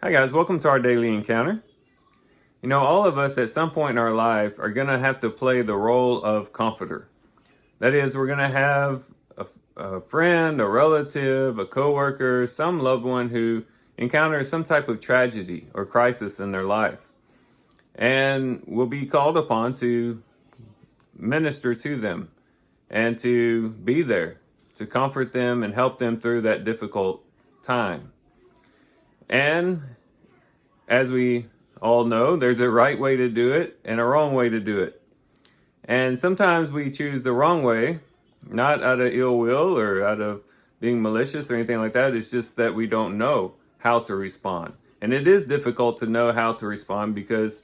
Hi guys, welcome to our daily encounter. You know, all of us at some point in our life are going to have to play the role of comforter. That is, we're going to have a friend, a relative, a coworker, some loved one who encounters some type of tragedy or crisis in their life. And we'll be called upon to minister to them and to be there, to comfort them and help them through that difficult time. And as we all know, there's a right way to do it and a wrong way to do it. And sometimes we choose the wrong way, not out of ill will or out of being malicious or anything like that. It's just that we don't know how to respond. And it is difficult to know how to respond because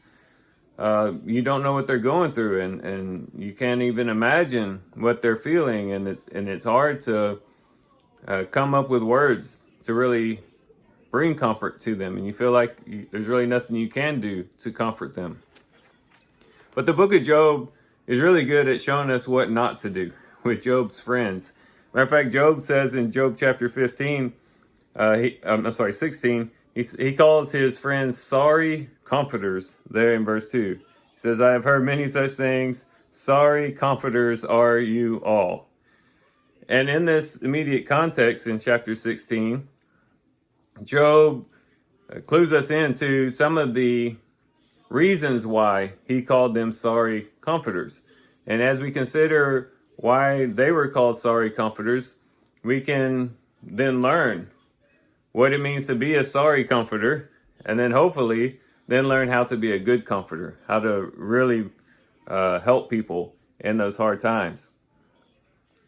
you don't know what they're going through, and you can't even imagine what they're feeling. And it's hard to come up with words to really bring comfort to them, and you feel like there's really nothing you can do to comfort them. But the book of Job is really good at showing us what not to do with Job's friends. Matter of fact, Job says in Job chapter 16, he calls his friends sorry comforters there in verse 2. He says, I have heard many such things. Sorry comforters are you all. And in this immediate context in chapter 16, Job clues us into some of the reasons why he called them sorry comforters. And as we consider why they were called sorry comforters, we can then learn what it means to be a sorry comforter, and then hopefully then learn how to be a good comforter, how to really help people in those hard times.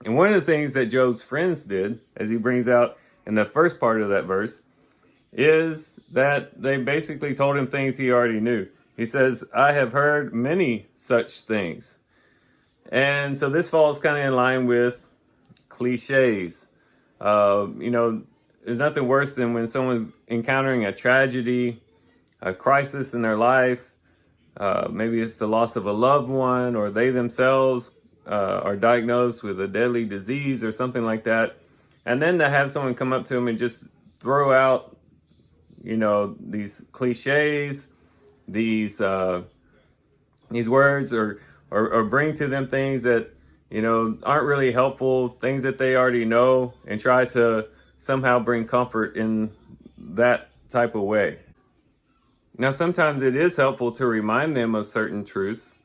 And one of the things that Job's friends did, as he brings out in the first part of that verse, is that they basically told him things he already knew. He says, I have heard many such things. And so this falls kind of in line with cliches. There's nothing worse than when someone's encountering a tragedy, a crisis in their life. Maybe it's the loss of a loved one, or they themselves are diagnosed with a deadly disease or something like that. And then to have someone come up to them and just throw out these cliches, these words, or bring to them things that, aren't really helpful, things that they already know, and try to somehow bring comfort in that type of way. Now, sometimes it is helpful to remind them of certain truths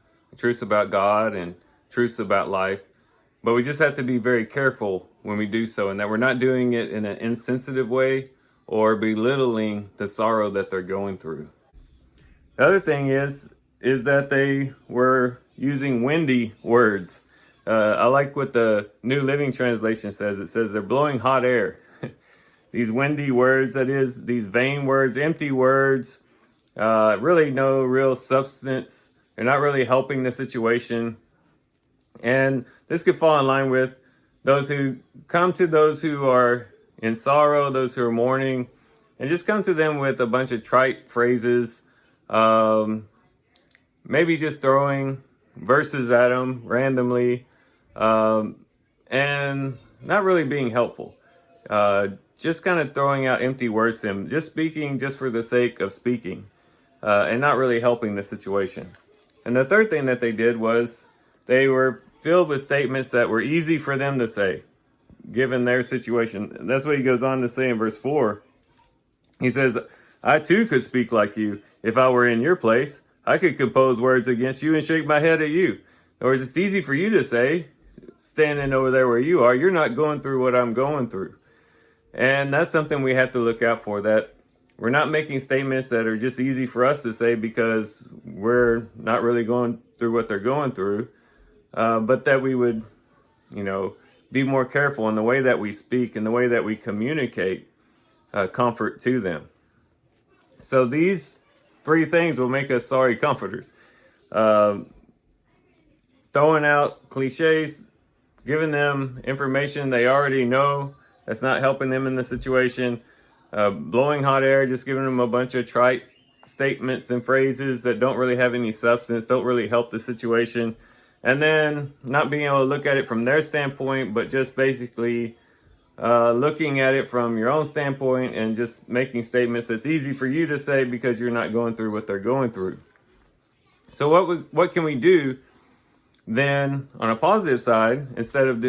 about God and truths about life, but we just have to be very careful when we do so, and that we're not doing it in an insensitive way or belittling the sorrow that they're going through. The other thing is that they were using windy words. I like what the New Living Translation says. It says they're blowing hot air. These windy words, that is, these vain words, empty words, really no real substance. They're not really helping the situation. And this could fall in line with those who come to those who are in sorrow, those who are mourning, and just come to them with a bunch of trite phrases, maybe just throwing verses at them randomly, and not really being helpful. Just kind of throwing out empty words to them, just speaking just for the sake of speaking, and not really helping the situation. And the third thing that they did was they were filled with statements that were easy for them to say, given their situation. And that's what he goes on to say in verse 4. He says, I too could speak like you. If I were in your place, I could compose words against you and shake my head at you. In other words, it's easy for you to say, standing over there where you are, you're not going through what I'm going through. And that's something we have to look out for, that we're not making statements that are just easy for us to say because we're not really going through what they're going through, but that we would, be more careful in the way that we speak and the way that we communicate comfort to them. So these three things will make us sorry comforters. Throwing out cliches, giving them information they already know that's not helping them in the situation, blowing hot air, just giving them a bunch of trite statements and phrases that don't really have any substance, don't really help the situation. And then not being able to look at it from their standpoint, but just basically looking at it from your own standpoint and just making statements that's easy for you to say because you're not going through what they're going through. So what can we do then on a positive side instead of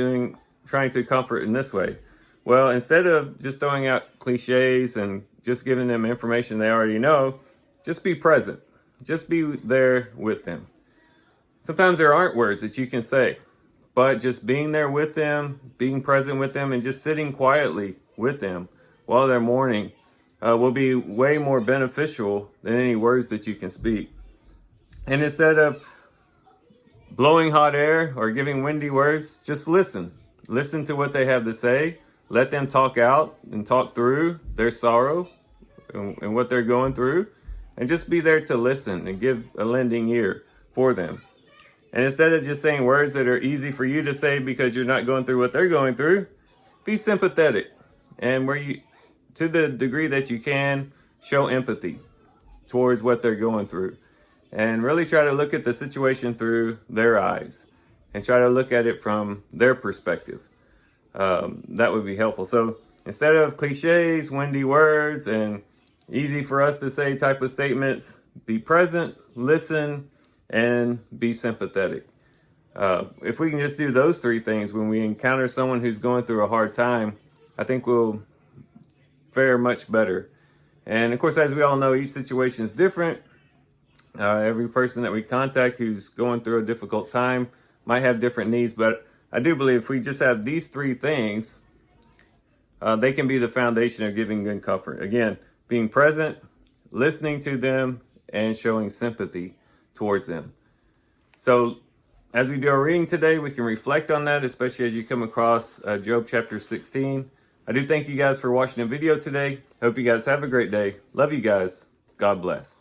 trying to comfort in this way? Well, instead of just throwing out cliches and just giving them information they already know, just be present. Just be there with them. Sometimes there aren't words that you can say, but just being there with them, being present with them, and just sitting quietly with them while they're mourning will be way more beneficial than any words that you can speak. And instead of blowing hot air or giving windy words, just listen. Listen to what they have to say. Let them talk out and talk through their sorrow and what they're going through. And just be there to listen and give a lending ear for them. And instead of just saying words that are easy for you to say because you're not going through what they're going through, be sympathetic. And to the degree that you can, show empathy towards what they're going through. And really try to look at the situation through their eyes and try to look at it from their perspective. That would be helpful. So instead of cliches, windy words, and easy for us to say type of statements, be present, listen, and be sympathetic. If we can just do those three things when we encounter someone who's going through a hard time, I think we'll fare much better. And of course, as we all know, each situation is different. Every person that we contact who's going through a difficult time might have different needs, but I do believe if we just have these three things, they can be the foundation of giving good comfort. Again, being present, listening to them, and showing sympathy towards them. So as we do our reading today, we can reflect on that, especially as you come across Job chapter 16. I do thank you guys for watching the video today. Hope you guys have a great day. Love you guys. God bless.